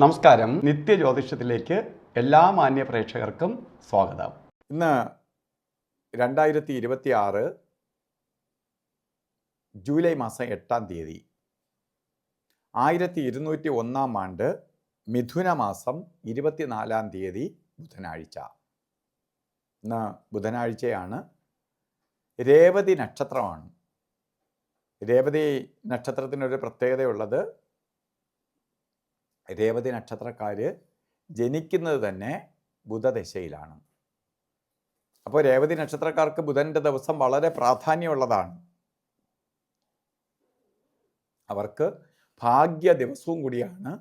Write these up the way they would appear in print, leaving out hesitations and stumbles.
നമസ്കാരം. നിത്യജ്യോതിഷത്തിലേക്ക് എല്ലാ മാന്യ പ്രേക്ഷകർക്കും സ്വാഗതം. ഇന്ന് 2026 ജൂലൈ മാസം 8-ാം തീയതി 1201 ആണ്ട് മിഥുന മാസം 24-ാം തീയതി ബുധനാഴ്ച. ഇന്ന് ബുധനാഴ്ചയാണ്. രേവതി നക്ഷത്രമാണ്. രേവതി നക്ഷത്രത്തിനൊരു പ്രത്യേകതയുള്ളത്, രേവതി നക്ഷത്രക്കാർ ജനിക്കുന്നത് തന്നെ ബുധദശയിലാണ്. അപ്പോൾ രേവതി നക്ഷത്രക്കാർക്ക് ബുധൻ്റെ ദിവസം വളരെ പ്രാധാന്യമുള്ളതാണ്. അവർക്ക് ഭാഗ്യ ദിവസവും കൂടിയാണ്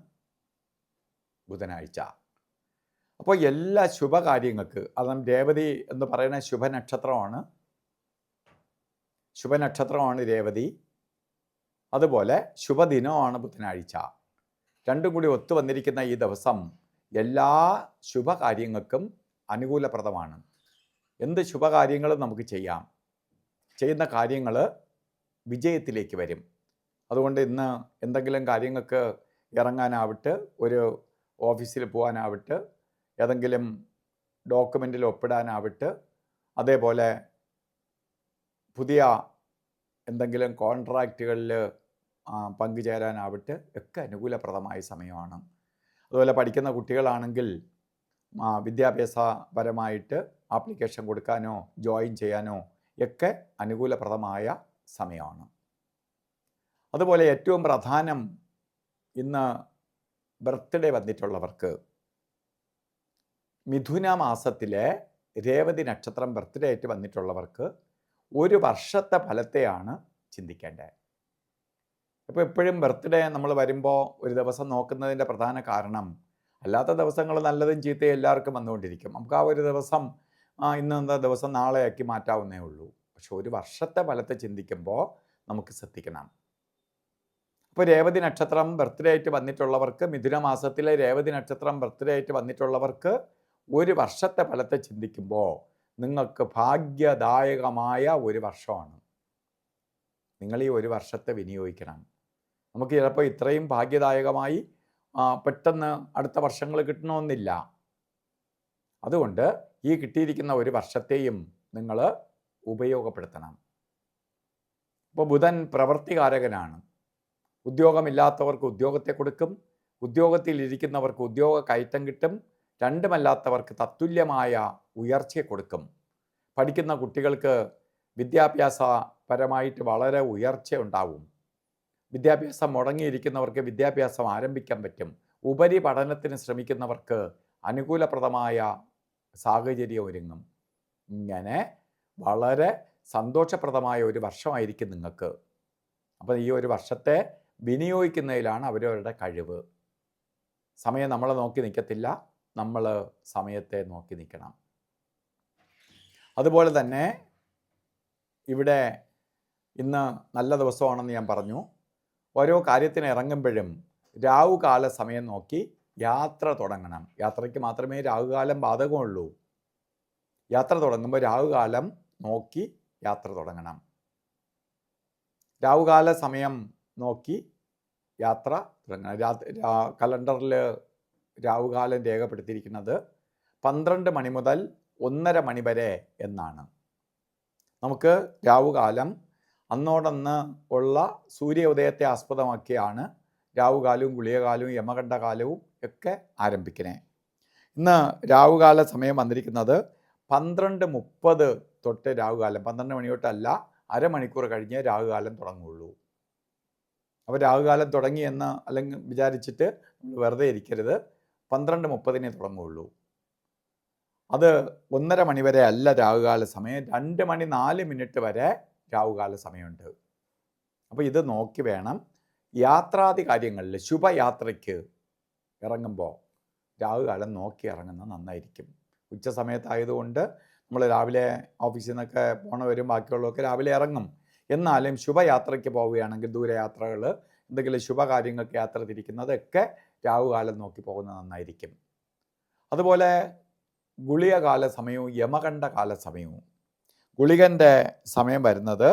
ബുധനാഴ്ച. അപ്പോൾ എല്ലാ ശുഭകാര്യങ്ങൾക്ക്, അതും രേവതി എന്ന് പറയുന്ന ശുഭനക്ഷത്രമാണ് രേവതി. അതുപോലെ ശുഭദിനമാണ് ബുധനാഴ്ച. രണ്ടും കൂടി ഒത്തു വന്നിരിക്കുന്ന ഈ ദിവസം എല്ലാ ശുഭകാര്യങ്ങൾക്കും അനുകൂലപ്രദമാണ്. എന്ത് ശുഭകാര്യങ്ങളും നമുക്ക് ചെയ്യാം. ചെയ്യുന്ന കാര്യങ്ങൾ വിജയത്തിലേക്ക് വരും. അതുകൊണ്ട് ഇന്ന് എന്തെങ്കിലും കാര്യങ്ങൾക്ക് ഇറങ്ങാനാവട്ടെ, ഒരു ഓഫീസിൽ പോകാനാവട്ടെ, ഏതെങ്കിലും ഡോക്യുമെൻറ്റിൽ ഒപ്പിടാനാവട്ടെ, അതേപോലെ പുതിയ എന്തെങ്കിലും കോൺട്രാക്റ്റുകളിൽ പങ്കുചേരാനാവട്ടെ, ഒക്കെ അനുകൂലപ്രദമായ സമയമാണ്. അതുപോലെ പഠിക്കുന്ന കുട്ടികളാണെങ്കിൽ വിദ്യാഭ്യാസപരമായിട്ട് ആപ്ലിക്കേഷൻ കൊടുക്കാനോ ജോയിൻ ചെയ്യാനോ ഒക്കെ അനുകൂലപ്രദമായ സമയമാണ്. അതുപോലെ ഏറ്റവും പ്രധാനം, ഇന്ന് ബർത്ത്ഡേ വന്നിട്ടുള്ളവർക്ക്, മിഥുന മാസത്തിലെ രേവതി നക്ഷത്രം ബർത്ത്ഡേ ആയിട്ട് വന്നിട്ടുള്ളവർക്ക് ഒരു വർഷത്തെ ഫലത്തെയാണ് ചിന്തിക്കേണ്ടത്. അപ്പോൾ എപ്പോഴും ബർത്ത്ഡേ നമ്മൾ വരുമ്പോൾ ഒരു ദിവസം നോക്കുന്നതിൻ്റെ പ്രധാന കാരണം, അല്ലാത്ത ദിവസങ്ങൾ നല്ലതും ചീത്തയും എല്ലാവർക്കും വന്നുകൊണ്ടിരിക്കും. നമുക്ക് ആ ഒരു ദിവസം ഇന്നെന്താ ദിവസം നാളെയാക്കി മാറ്റാവുന്നേ ഉള്ളൂ. പക്ഷെ ഒരു വർഷത്തെ ഫലത്തെ ചിന്തിക്കുമ്പോൾ നമുക്ക് ശ്രദ്ധിക്കണം. അപ്പോൾ രേവതി നക്ഷത്രം ബർത്ത്ഡേ ആയിട്ട് വന്നിട്ടുള്ളവർക്ക്, മിഥുന മാസത്തിലെ രേവതി നക്ഷത്രം ബർത്ത്ഡേ ആയിട്ട് വന്നിട്ടുള്ളവർക്ക് ഒരു വർഷത്തെ ഫലത്തെ ചിന്തിക്കുമ്പോൾ നിങ്ങൾക്ക് ഭാഗ്യദായകമായ ഒരു വർഷമാണ്. നിങ്ങൾ ഈ ഒരു വർഷത്തെ വിനിയോഗിക്കണം. നമുക്ക് ചിലപ്പോൾ ഇത്രയും ഭാഗ്യദായകമായി പെട്ടെന്ന് അടുത്ത വർഷങ്ങൾ കിട്ടണമെന്നില്ല. അതുകൊണ്ട് ഈ കിട്ടിയിരിക്കുന്ന ഒരു വർഷത്തെയും നിങ്ങൾ ഉപയോഗപ്പെടുത്തണം. ഇപ്പോൾ ബുധൻ പ്രവൃത്തികാരകനാണ്. ഉദ്യോഗമില്ലാത്തവർക്ക് ഉദ്യോഗത്തെ കൊടുക്കും, ഉദ്യോഗത്തിലിരിക്കുന്നവർക്ക് ഉദ്യോഗ കയറ്റം കിട്ടും, രണ്ടുമല്ലാത്തവർക്ക് തത്തുല്യമായ ഉയർച്ചയെ കൊടുക്കും. പഠിക്കുന്ന കുട്ടികൾക്ക് വിദ്യാഭ്യാസപരമായിട്ട് വളരെ ഉയർച്ച ഉണ്ടാവും. വിദ്യാഭ്യാസം മുടങ്ങിയിരിക്കുന്നവർക്ക് വിദ്യാഭ്യാസം ആരംഭിക്കാൻ പറ്റും. ഉപരിപഠനത്തിന് ശ്രമിക്കുന്നവർക്ക് അനുകൂലപ്രദമായ സാഹചര്യം ഒരുങ്ങും. ഇങ്ങനെ വളരെ സന്തോഷപ്രദമായ ഒരു വർഷമായിരിക്കും നിങ്ങൾക്ക്. അപ്പോൾ ഈ ഒരു വർഷത്തെ വിനിയോഗിക്കുന്നതിലാണ് അവരവരുടെ കഴിവ്. സമയം നമ്മളെ നോക്കി നിൽക്കത്തില്ല, നമ്മൾ സമയത്തെ നോക്കി നിൽക്കണം. അതുപോലെ തന്നെ ഇവിടെ ഇന്ന് നല്ല ദിവസമാണെന്ന് ഞാൻ പറഞ്ഞു. ഓരോ കാര്യത്തിന് ഇറങ്ങുമ്പോഴും രാവുകാല സമയം നോക്കി യാത്ര തുടങ്ങണം. യാത്രയ്ക്ക് മാത്രമേ രാവുകാലം ബാധകമുള്ളൂ. യാത്ര തുടങ്ങുമ്പോൾ രാവുകാലം നോക്കി യാത്ര തുടങ്ങണം. രാവുകാല സമയം നോക്കി യാത്ര തുടങ്ങണം. കലണ്ടറിൽ രാവുകാലം രേഖപ്പെടുത്തിയിരിക്കുന്നത് 12 മണി മുതൽ 1:30 മണി വരെ എന്നാണ്. നമുക്ക് രാവുകാലം അന്നോടന്ന് ഉള്ള സൂര്യോദയത്തെ ആസ്പദമാക്കിയാണ് രാവുകാലവും ഗുളികകാലവും യമകണ്ഠകാലവും ഒക്കെ ആരംഭിക്കുന്നത്. ഇന്ന് രാവുകാല സമയം വന്നിരിക്കുന്നത് 12:30 തൊട്ട് രാവുകാലം, 12 മണി തൊട്ടല്ല, അരമണിക്കൂർ കഴിഞ്ഞ് രാവുകാലം തുടങ്ങുള്ളൂ. അപ്പോൾ രാവുകാലം തുടങ്ങിയെന്ന് അല്ലെങ്കിൽ വിചാരിച്ചിട്ട് വെറുതെ ഇരിക്കരുത്. 12:30 തുടങ്ങുള്ളൂ. അത് 1:30 മണി വരെ അല്ല രാവുകാല സമയം, 2 മണി 4 മിനിറ്റ് വരെ രാവുകാല സമയമുണ്ട്. അപ്പോൾ ഇത് നോക്കി വേണം യാത്രാദി കാര്യങ്ങളിൽ, ശുഭയാത്രയ്ക്ക് ഇറങ്ങുമ്പോൾ രാവുകാലം നോക്കി ഇറങ്ങുന്നത് നന്നായിരിക്കും. ഉച്ച സമയത്തായതുകൊണ്ട് നമ്മൾ രാവിലെ ഓഫീസിൽ നിന്നൊക്കെ പോണവരും ബാക്കിയുള്ളവർക്ക് രാവിലെ ഇറങ്ങും. എന്നാലും ശുഭയാത്രയ്ക്ക് പോവുകയാണെങ്കിൽ, ദൂരയാത്രകൾ, എന്തെങ്കിലും ശുഭകാര്യങ്ങൾക്ക് യാത്ര തിരിക്കുന്നതൊക്കെ രാവുകാലം നോക്കി പോകുന്നത് നന്നായിരിക്കും. അതുപോലെ ഗുളികകാല സമയവും യമകണ്ഠകാല സമയവും. ഗുളികൻ്റെ സമയം വരുന്നത്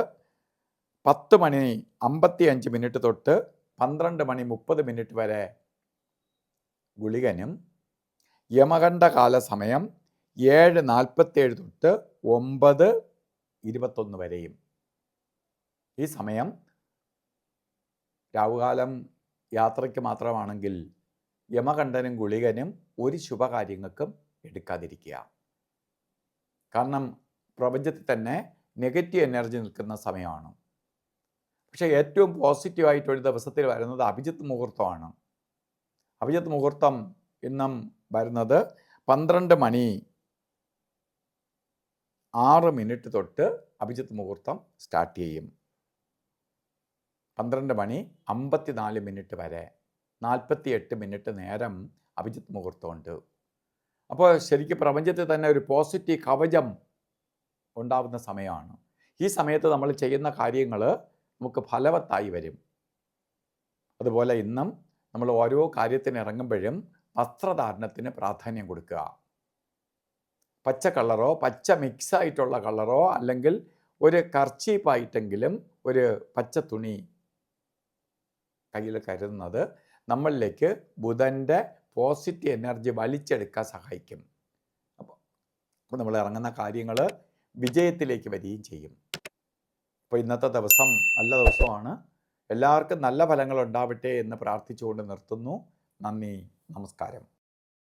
10:55 തൊട്ട് 12:30 വരെ ഗുളികനും യമകണ്ഠകാല സമയം 7:47 തൊട്ട് 9:21 വരെയും. ഈ സമയം രാവുകാലം യാത്രയ്ക്ക് മാത്രമാണെങ്കിൽ യമകണ്ഠനും ഗുളികനും ഒരു ശുഭകാര്യങ്ങൾക്കും എടുക്കാതിരിക്കുക. കാരണം പ്രപഞ്ചത്തിൽ തന്നെ നെഗറ്റീവ് എനർജി നിൽക്കുന്ന സമയമാണ്. പക്ഷേ ഏറ്റവും പോസിറ്റീവായിട്ടൊരു ദിവസത്തിൽ വരുന്നത് അഭിജിത്ത് മുഹൂർത്തമാണ്. അഭിജിത്ത് മുഹൂർത്തം ഇന്നും വരുന്നത് 12:06 തൊട്ട് അഭിജിത്ത് മുഹൂർത്തം സ്റ്റാർട്ട് ചെയ്യും. 12:54 വരെ 48 നേരം അഭിജിത്ത് മുഹൂർത്തമുണ്ട്. അപ്പോൾ ശരിക്കും പ്രപഞ്ചത്തിൽ തന്നെ ഒരു പോസിറ്റീവ് കവചം ഉണ്ടാവുന്ന സമയമാണ്. ഈ സമയത്ത് നമ്മൾ ചെയ്യുന്ന കാര്യങ്ങൾ നമുക്ക് ഫലവത്തായി വരും. അതുപോലെ ഇന്നും നമ്മൾ ഓരോ കാര്യത്തിന് ഇറങ്ങുമ്പോഴും വസ്ത്രധാരണത്തിന് പ്രാധാന്യം കൊടുക്കുക. പച്ച കളറോ പച്ച മിക്സായിട്ടുള്ള കളറോ അല്ലെങ്കിൽ ഒരു കർച്ചീപ്പായിട്ടെങ്കിലും ഒരു പച്ച തുണി കയ്യിൽ കരുതുന്നത് നമ്മളിലേക്ക് ബുധൻ്റെ പോസിറ്റീവ് എനർജി വലിച്ചെടുക്കാൻ സഹായിക്കും. അപ്പോൾ നമ്മൾ ഇറങ്ങുന്ന കാര്യങ്ങൾ വിജയത്തിലേക്ക് വരികയും ചെയ്യും. അപ്പോൾ ഇന്നത്തെ ദിവസം നല്ല ദിവസമാണ്. എല്ലാവർക്കും നല്ല ഫലങ്ങൾ ഉണ്ടാവട്ടെ എന്ന് പ്രാർത്ഥിച്ചുകൊണ്ട് നിർത്തുന്നു. നന്ദി, നമസ്കാരം.